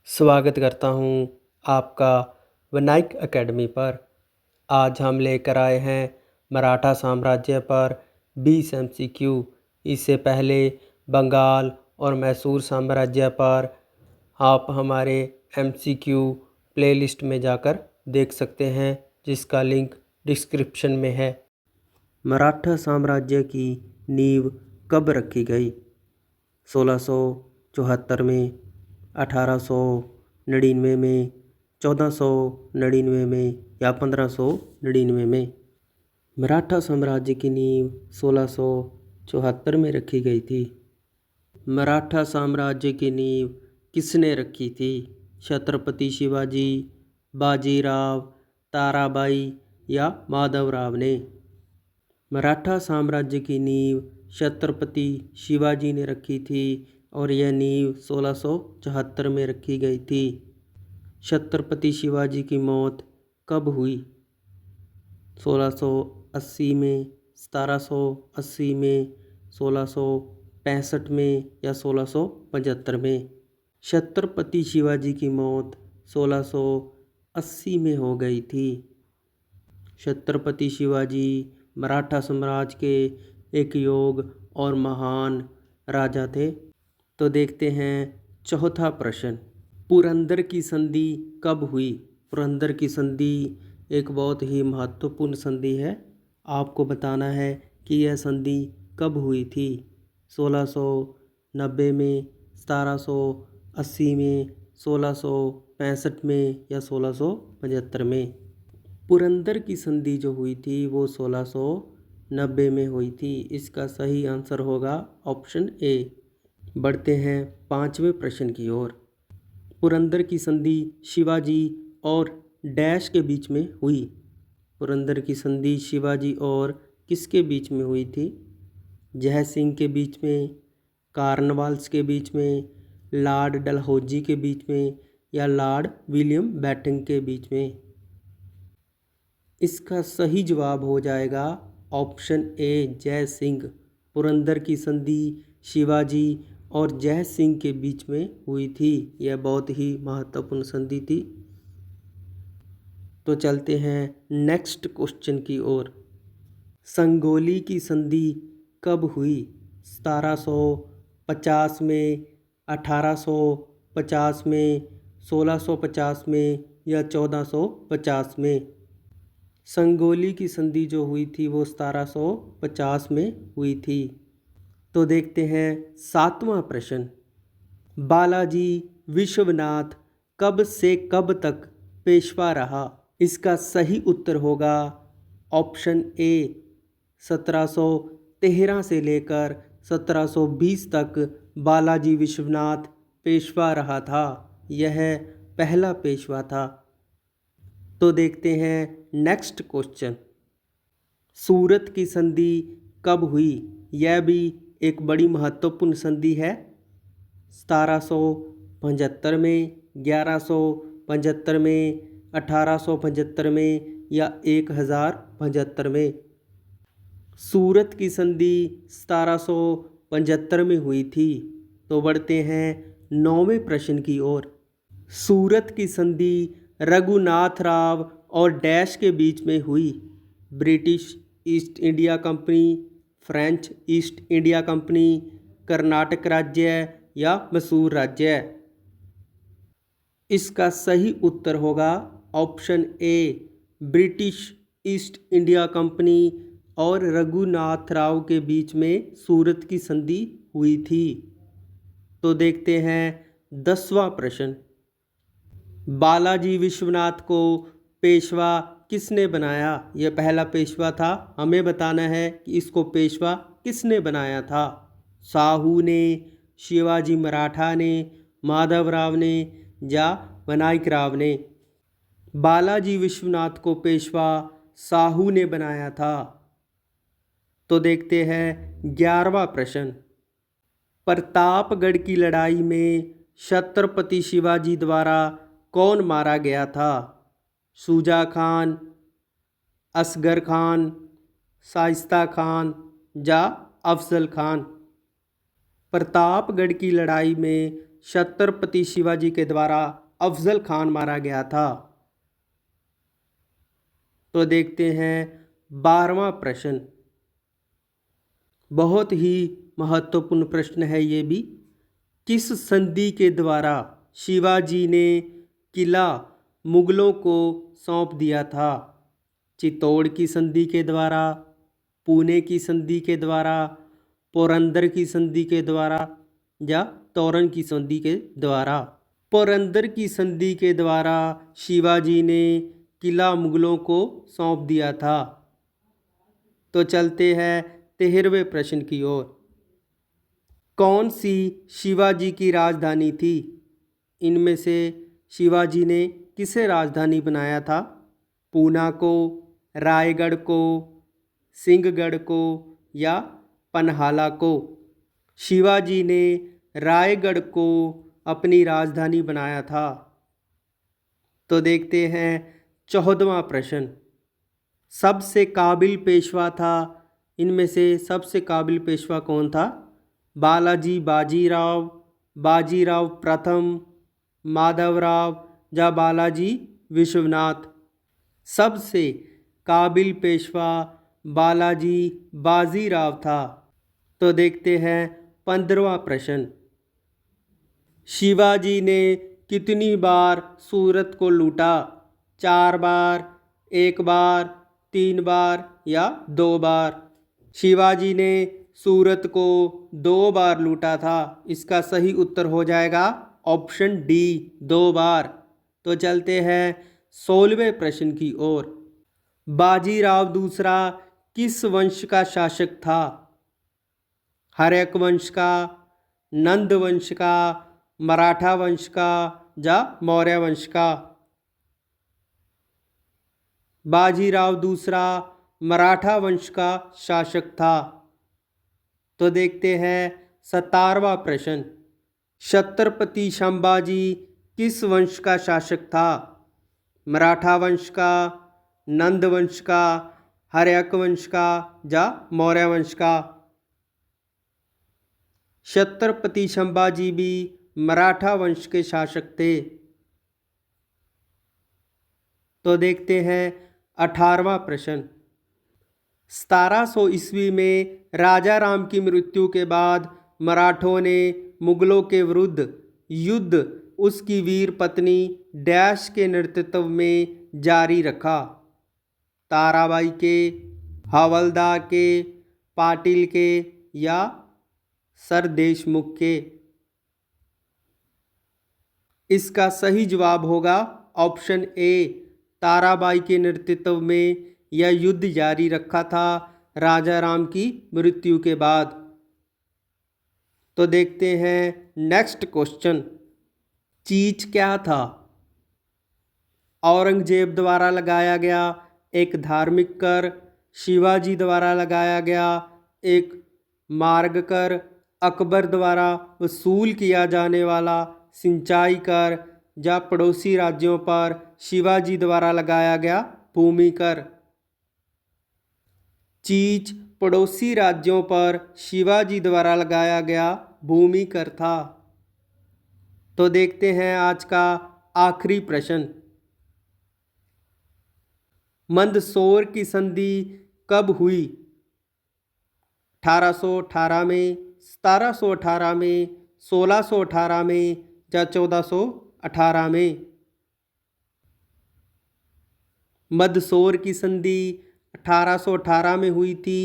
स्वागत करता हूँ आपका विनायक एकेडमी पर। आज हम लेकर आए हैं मराठा साम्राज्य पर 20 MCQ। इससे पहले बंगाल और मैसूर साम्राज्य पर आप हमारे MCQ प्लेलिस्ट में जाकर देख सकते हैं, जिसका लिंक डिस्क्रिप्शन में है। मराठा साम्राज्य की नींव कब रखी गई? 1674 में, 1899 में, 1499 में या 1599 में? मराठा साम्राज्य की नींव 1674 में रखी गई थी। मराठा साम्राज्य की नींव किसने रखी थी? छत्रपति शिवाजी, बाजीराव, ताराबाई या माधवराव ने? मराठा साम्राज्य की नींव छत्रपति शिवाजी ने रखी थी और यह नींव 1674 में रखी गई थी। छत्रपति शिवाजी की मौत कब हुई? 1680 में, 1780 में, 1665 में या 1675 में? छत्रपति शिवाजी की मौत 1680 में हो गई थी। छत्रपति शिवाजी मराठा साम्राज्य के एक योग्य और महान राजा थे। तो देखते हैं चौथा प्रश्न, पुरंदर की संधि कब हुई? पुरंदर की संधि एक बहुत ही महत्वपूर्ण संधि है। आपको बताना है कि यह संधि कब हुई थी। 1690 में, 1780 में, 1665 में या 1675 में? पुरंदर की संधि जो हुई थी वो 1690 में हुई थी। इसका सही आंसर होगा ऑप्शन ए। बढ़ते हैं पांचवें प्रश्न की ओर। पुरंदर की संधि शिवाजी और डैश के बीच में हुई। पुरंदर की संधि शिवाजी और किसके बीच में हुई थी? जय सिंह के बीच में, कार्नवालिस के बीच में, लॉर्ड डलहौजी के बीच में या लॉर्ड विलियम बेंटिंक के बीच में? इसका सही जवाब हो जाएगा ऑप्शन ए, जय सिंह। पुरंदर की संधि शिवाजी और जय सिंह के बीच में हुई थी। यह बहुत ही महत्वपूर्ण संधि थी। तो चलते हैं नेक्स्ट क्वेश्चन की ओर। संगोली की संधि कब हुई? 1750 में, 1850 में, 1650 में या 1450 में? संगोली की संधि जो हुई थी वो 1750 में हुई थी। तो देखते हैं सातवां प्रश्न, बालाजी विश्वनाथ कब से कब तक पेशवा रहा? इसका सही उत्तर होगा ऑप्शन ए, 1713 से लेकर 1720 तक बालाजी विश्वनाथ पेशवा रहा था। यह पहला पेशवा था। तो देखते हैं नेक्स्ट क्वेश्चन, सूरत की संधि कब हुई? यह भी एक बड़ी महत्वपूर्ण संधि है। 1775 में, 1175 में, 1875 में या 1075 में? सूरत की संधि 1775 में हुई थी। तो बढ़ते हैं 9वें प्रश्न की ओर। सूरत की संधि रघुनाथ राव और डैश के बीच में हुई। British east India company, French east India company, Karnataka राज्य या मैसूर राज्य? इसका सही उत्तर होगा option A, British east India company और रघुनाथ राव के बीच में सूरत की संधि हुई थी। तो देखते हैं 10वां प्रश्न, बालाजी विश्वनाथ को पेशवा किसने बनाया? यह पहला पेशवा था। हमें बताना है कि इसको पेशवा किसने बनाया था। साहू ने, शिवाजी मराठा ने, माधवराव ने या विनायक राव ने? बालाजी विश्वनाथ को पेशवा साहू ने बनाया था। तो देखते हैं 11वां प्रश्न, प्रतापगढ़ की लड़ाई में छत्रपति शिवाजी द्वारा कौन मारा गया था? शुजा खान, असगर खान, शाइस्ता खान या अफजल खान? प्रतापगढ़ की लड़ाई में छत्रपति शिवाजी के द्वारा अफजल खान मारा गया था? तो देखते हैं 12वां प्रश्न। बहुत ही महत्वपूर्ण प्रश्न है ये भी। किस संधि के द्वारा शिवाजी ने किला मुगलों को सौंप दिया था? चित्तौड़ की संधि के द्वारा, पुणे की संधि के द्वारा, पुरंदर की संधि के द्वारा या तोरन की संधि के द्वारा? पुरंदर की संधि के द्वारा शिवाजी ने किला मुगलों को सौंप दिया था। तो चलते हैं 13वें प्रश्न की ओर। कौन सी शिवाजी की राजधानी थी? इनमें से शिवाजी ने किसे राजधानी बनाया था? पूना को, रायगढ़ को, सिंहगढ़ को या पन्हाला को? शिवाजी ने रायगढ़ को अपनी राजधानी बनाया था। तो देखते हैं 14वां प्रश्न। सबसे काबिल पेशवा था, इनमें से सबसे काबिल पेशवा कौन था? बालाजी बाजीराव, बाजीराव प्रथम, माधवराव या बालाजी विश्वनाथ? सबसे काबिल पेशवा बालाजी बाजीराव था। तो देखते हैं 15वां प्रश्न। शिवाजी ने कितनी बार सूरत को लूटा? 4 बार, 1 बार, 3 बार या 2 बार? शिवाजी ने सूरत को 2 बार लूटा था। इसका सही उत्तर हो जाएगा ऑप्शन डी, 2 बार। तो चलते हैं 16वें प्रश्न की ओर। बाजीराव दूसरा किस वंश का शासक था? हर्यक वंश का, नंद वंश का, मराठा वंश का या मौर्य वंश का? बाजीराव दूसरा मराठा वंश का शासक था। तो देखते हैं 17वां प्रश्न। छत्रपति संभाजी किस वंश का शासक था? मराठा वंश का, नंद वंश का, हर्यक वंश का या मौर्य वंश का? छत्रपति संभाजी भी मराठा वंश के शासक थे। तो देखते हैं 18वां प्रश्न। 1700 ईस्वी में राजा राम की मृत्यु के बाद मराठों ने मुगलों के विरुद्ध युद्ध उसकी वीर पत्नी डैश के नेतृत्व में जारी रखा। ताराबाई के, हवलदार के, पाटिल के या सर देशमुख के? इसका सही जवाब होगा ऑप्शन ए, ताराबाई के नेतृत्व में यह युद्ध जारी रखा था राजा राम की मृत्यु के बाद। तो देखते हैं नेक्स्ट क्वेश्चन। चीज क्या था? औरंगजेब द्वारा लगाया गया एक धार्मिक कर, शिवाजी द्वारा लगाया गया एक मार्ग कर, अकबर द्वारा वसूल किया जाने वाला सिंचाई कर या पड़ोसी राज्यों पर शिवाजी द्वारा लगाया गया भूमि कर? चीज पड़ोसी राज्यों पर शिवाजी द्वारा लगाया गया भूमि कर था। तो देखते हैं आज का आखिरी प्रश्न। मंदसौर की संधि कब हुई? 1818 में, 1718 में, 1618 में या 1418 में? मंदसौर की संधि 1818 में हुई थी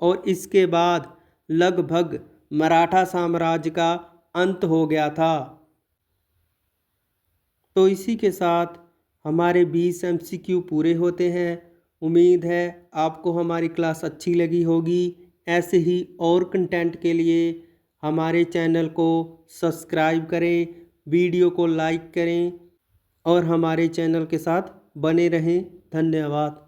और इसके बाद लगभग मराठा साम्राज्य का अंत हो गया था। तो इसी के साथ हमारे 20 MCQ पूरे होते हैं। उम्मीद है आपको हमारी क्लास अच्छी लगी होगी। ऐसे ही और कंटेंट के लिए हमारे चैनल को सब्सक्राइब करें, वीडियो को लाइक करें और हमारे चैनल के साथ बने रहें। धन्यवाद।